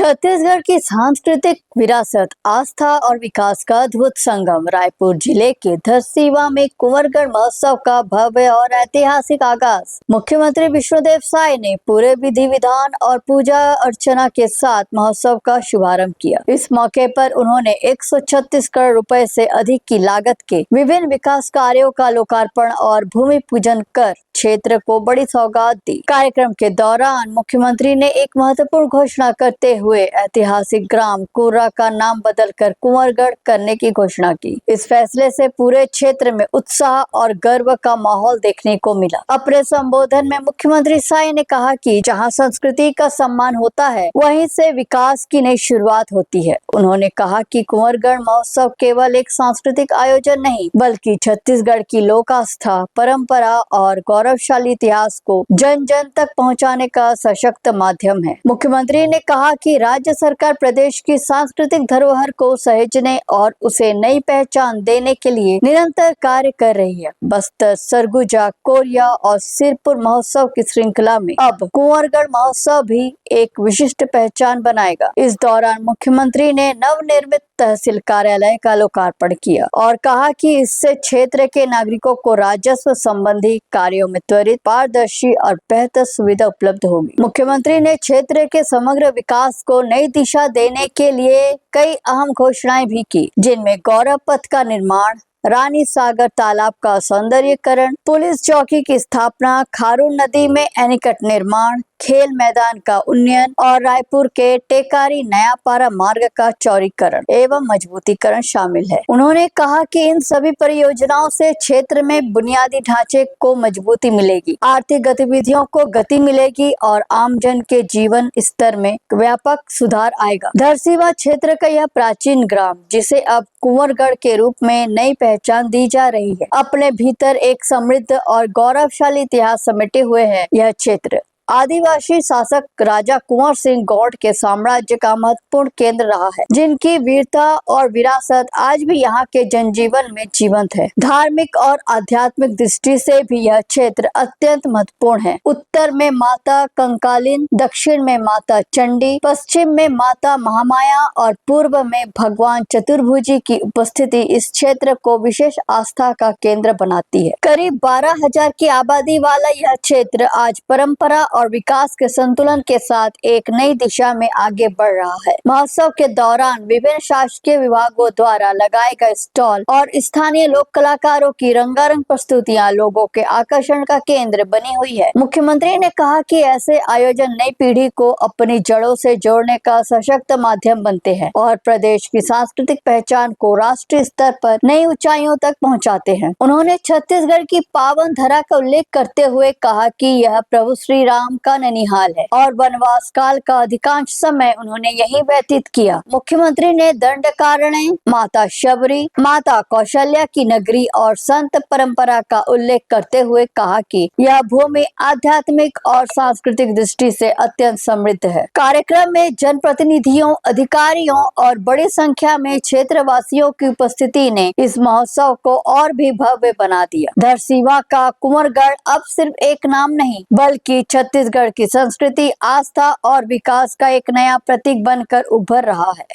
छत्तीसगढ़ की सांस्कृतिक विरासत, आस्था और विकास का अद्भुत संगम रायपुर जिले के धरसींवा में कुंवरगढ़ महोत्सव का भव्य और ऐतिहासिक आगाज मुख्यमंत्री विष्णुदेव साय ने पूरे विधि विधान और पूजा अर्चना के साथ महोत्सव का शुभारंभ किया। इस मौके पर उन्होंने 136 करोड़ रुपए से अधिक की लागत के विभिन्न विकास कार्यों का लोकार्पण और भूमि पूजन कर क्षेत्र को बड़ी सौगात दी। कार्यक्रम के दौरान मुख्यमंत्री ने एक महत्वपूर्ण घोषणा करते हुए ऐतिहासिक ग्राम कुर्रा का नाम बदलकर कुंवरगढ़ करने की घोषणा की। इस फैसले से पूरे क्षेत्र में उत्साह और गर्व का माहौल देखने को मिला। अपने संबोधन में मुख्यमंत्री साय ने कहा कि जहां संस्कृति का सम्मान होता है, वहीं से विकास की नई शुरुआत होती है। उन्होंने कहा कि कुंवरगढ़ महोत्सव केवल एक सांस्कृतिक आयोजन नहीं, बल्कि छत्तीसगढ़ की लोक आस्था, परंपरा और गौरवशाली इतिहास को जन जन तक पहुंचाने का सशक्त माध्यम है। मुख्यमंत्री ने कहा कि राज्य सरकार प्रदेश की सांस्कृतिक धरोहर को सहेजने और उसे नई पहचान देने के लिए निरंतर कार्य कर रही है। बस्तर, सरगुजा, कोरिया और सिरपुर महोत्सव की श्रृंखला में अब कुंवरगढ़ महोत्सव भी एक विशिष्ट पहचान बनाएगा। इस दौरान मुख्यमंत्री ने नवनिर्मित तहसील कार्यालय का लोकार्पण किया और कहा कि इससे क्षेत्र के नागरिकों को राजस्व संबंधी कार्यों में त्वरित, पारदर्शी और बेहतर सुविधा उपलब्ध होगी। मुख्यमंत्री ने क्षेत्र के समग्र विकास को नई दिशा देने के लिए कई अहम घोषणाएं भी की, जिनमें गौरव पथ का निर्माण, रानी सागर तालाब का सौंदर्यीकरण, पुलिस चौकी की स्थापना, खारून नदी में एनीकट निर्माण, खेल मैदान का उन्नयन और रायपुर के टेकारी नयापारा मार्ग का चौड़ीकरण एवं मजबूतीकरण शामिल है। उन्होंने कहा कि इन सभी परियोजनाओं से क्षेत्र में बुनियादी ढांचे को मजबूती मिलेगी, आर्थिक गतिविधियों को गति मिलेगी और आमजन के जीवन स्तर में व्यापक सुधार आएगा। धरसींवा क्षेत्र का यह प्राचीन ग्राम, जिसे अब कुंवरगढ़ के रूप में नई पहचान दी जा रही है, अपने भीतर एक समृद्ध और गौरवशाली इतिहास समेटे हुए है। यह क्षेत्र आदिवासी शासक राजा कुंवर सिंह गौड़ के साम्राज्य का महत्वपूर्ण केंद्र रहा है, जिनकी वीरता और विरासत आज भी यहाँ के जनजीवन में जीवंत है। धार्मिक और आध्यात्मिक दृष्टि से भी यह क्षेत्र अत्यंत महत्वपूर्ण है। उत्तर में माता कंकालिन, दक्षिण में माता चंडी, पश्चिम में माता महामाया और पूर्व में भगवान चतुर्भुजी की उपस्थिति इस क्षेत्र को विशेष आस्था का केंद्र बनाती है। करीब 12,000 की आबादी वाला यह क्षेत्र आज परंपरा और विकास के संतुलन के साथ एक नई दिशा में आगे बढ़ रहा है। महोत्सव के दौरान विभिन्न शासकीय विभागों द्वारा लगाए गए स्टॉल और स्थानीय लोक कलाकारों की रंगारंग प्रस्तुतियां लोगों के आकर्षण का केंद्र बनी हुई है। मुख्यमंत्री ने कहा कि ऐसे आयोजन नई पीढ़ी को अपनी जड़ों से जोड़ने का सशक्त माध्यम बनते हैं और प्रदेश की सांस्कृतिक पहचान को राष्ट्रीय स्तर पर नई ऊंचाइयों तक पहुंचाते हैं। उन्होंने छत्तीसगढ़ की पावन धरा का उल्लेख करते हुए कहा कि यह प्रभु श्री राम का ननिहाल है और वनवास काल का अधिकांश समय उन्होंने यहीं व्यतीत किया। मुख्यमंत्री ने दंडकारण्य, माता शबरी, माता कौशल्या की नगरी और संत परंपरा का उल्लेख करते हुए कहा कि यह भूमि आध्यात्मिक और सांस्कृतिक दृष्टि से अत्यंत समृद्ध है। कार्यक्रम में जनप्रतिनिधियों, अधिकारियों और बड़ी संख्या में क्षेत्रवासियों की उपस्थिति ने इस महोत्सव को और भी भव्य बना दिया। धरसींवा का कुंवरगढ़ अब सिर्फ एक नाम नहीं, बल्कि छत्तीसगढ़ की संस्कृति, आस्था और विकास का एक नया प्रतीक बनकर उभर रहा है।